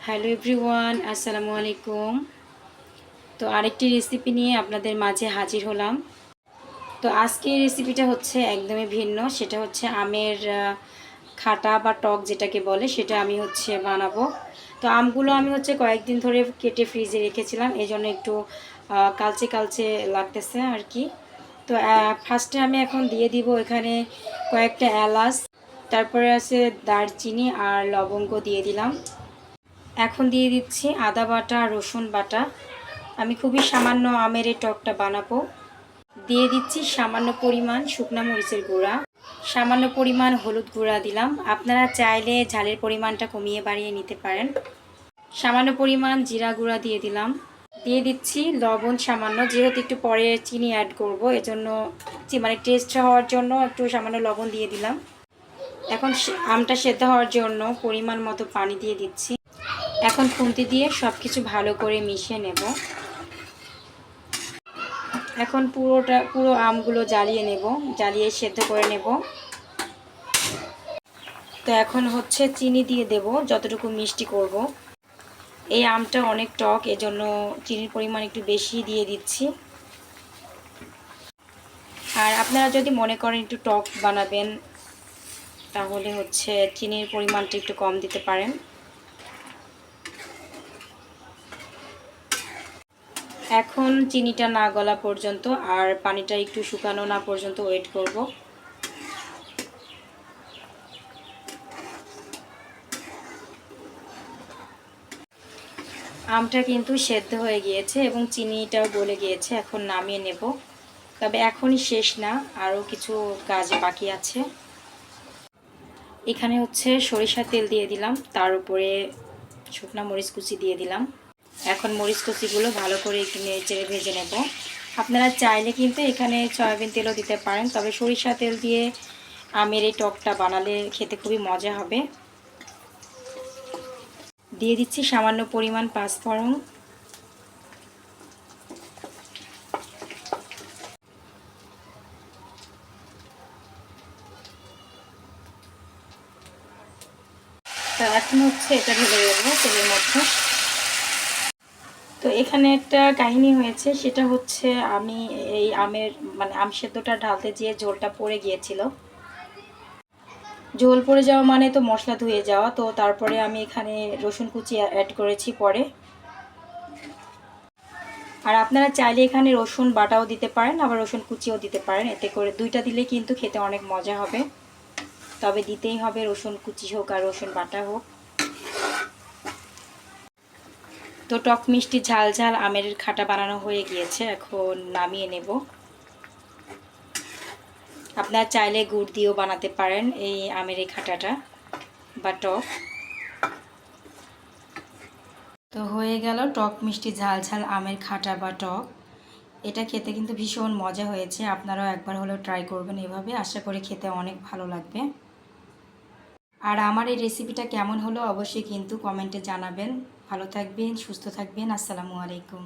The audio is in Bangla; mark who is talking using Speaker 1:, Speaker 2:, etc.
Speaker 1: হ্যালো এভরিওয়ান, আসসালামু আলাইকুম। তো আরেকটি রেসিপি নিয়ে আপনাদের মাঝে হাজির হলাম। তো আজকের রেসিপিটা হচ্ছে একদমই ভিন্ন। সেটা হচ্ছে আমের খাটা বা টক যেটাকে বলে, সেটা আমি বানাবো। তো আমগুলো আমি কয়েকদিন ধরে কেটে ফ্রিজে রেখেছিলাম, এই জন্য একটু কালচে কালচে লাগতেছে আর কি। তো ফার্স্টে আমি এখন দিয়ে দিব এখানে কয়েকটা এলাচ, তারপরে আছে দারচিনি আর লবঙ্গ দিয়ে দিলাম। এখন দিয়ে দিচ্ছি আদা বাটা, রসুন বাটা। আমি খুবই সামান্য আমের এই টকটা বানাবো। দিয়ে দিচ্ছি সামান্য পরিমাণ শুকনা মরিচের গুঁড়া, সামান্য পরিমাণ হলুদ গুঁড়া দিলাম। আপনারা চাইলে ঝালের পরিমাণটা কমিয়ে বাড়িয়ে নিতে পারেন। সামান্য পরিমাণ জিরা গুঁড়া দিয়ে দিলাম। দিয়ে দিচ্ছি লবণ সামান্য, যেহেতু একটু পরে চিনি অ্যাড করব, এজন্য টেস্ট হওয়ার জন্য একটু সামান্য লবণ দিয়ে দিলাম। এখন আমটা সেদ্ধ হওয়ার জন্য পরিমাণ মতো পানি দিয়ে দিচ্ছি। এখন খুন্তি দিয়ে সব কিছু ভালো করে মিশিয়ে নেব। এখন পুরো আমগুলো জ্বালিয়ে নেব, জ্বালিয়ে সেদ্ধ করে নেব। তো এখন চিনি দিয়ে দেব যতটুকু মিষ্টি করব। এই আমটা অনেক টক, এজন্য চিনির পরিমাণ একটু বেশি দিয়ে দিচ্ছি। আর আপনারা যদি মনে করেন একটু টক বানাবেন, তাহলে চিনির পরিমাণটা একটু কম দিতে পারেন। এখন চিনিটা না গলা পর্যন্ত আর পানিটা একটু শুকানো না পর্যন্ত ওয়েট করব। আমটা কিন্তু সেদ্ধ হয়ে গিয়েছে এবং চিনিটাও গলে গিয়েছে। এখন নামিয়ে নেব। তবে এখনই শেষ না, আরও কিছু কাজ বাকি আছে। এখানে সরিষার তেল দিয়ে দিলাম, তার উপরে শুকনা মরিচ কুচি দিয়ে দিলাম। এখন মরিচ কুচিগুলো ভালো করে একটু নেড়ে ভেজে নেব। আপনারা চাইলে কিন্তু এখানে সয়াবিন তেলও দিতে পারেন, তবে সরিষা তেল দিয়ে আমের এই টকটা বানালে খেতে খুবই মজা হবে। দিয়ে দিচ্ছি সামান্য পরিমাণ পাঁচফোড়ন। তো এখন এটা ঢেলে দেবো তেলের মধ্যে। তো এখানে একটা কাহিনী হয়েছে, সেটা আমি এই আম সেদ্ধটা ঢালতে যেয়ে ঝোলটা পড়ে গিয়েছিল। ঝোল পড়ে যাওয়া মানে তো মশলা ধুয়ে যাওয়া। তো তারপরে আমি এখানে রসুন কুচি অ্যাড করেছি পরে। আর আপনারা চাইলে এখানে রসুন বাটাও দিতে পারেন, আবার রসুন কুচিও দিতে পারেন। এতে করে দুইটা দিলে কিন্তু খেতে অনেক মজা হবে। তবে দিতেই হবে, রসুন কুচি হোক আর রসুন বাটা হোক। তো টক মিষ্টি ঝাল ঝাল আমের খাটা বানানো হয়ে গিয়েছে, এখন নামিয়ে নেব। আপনারা চাইলে গুড় দিয়েও বানাতে পারেন এই আমের এই খাটাটা বা টক। তো হয়ে গেল টক মিষ্টি ঝাল ঝাল আমের খাটা বা টক। এটা খেতে কিন্তু ভীষণ মজা হয়েছে। আপনারাও একবার হলেও ট্রাই করবেন এভাবে, আশা করি খেতে অনেক ভালো লাগবে। আর আমার এই রেসিপিটা কেমন হলো অবশ্যই কিন্তু কমেন্টে জানাবেন। ভালো থাকবেন, সুস্থ থাকবেন। আসসালামু আলাইকুম।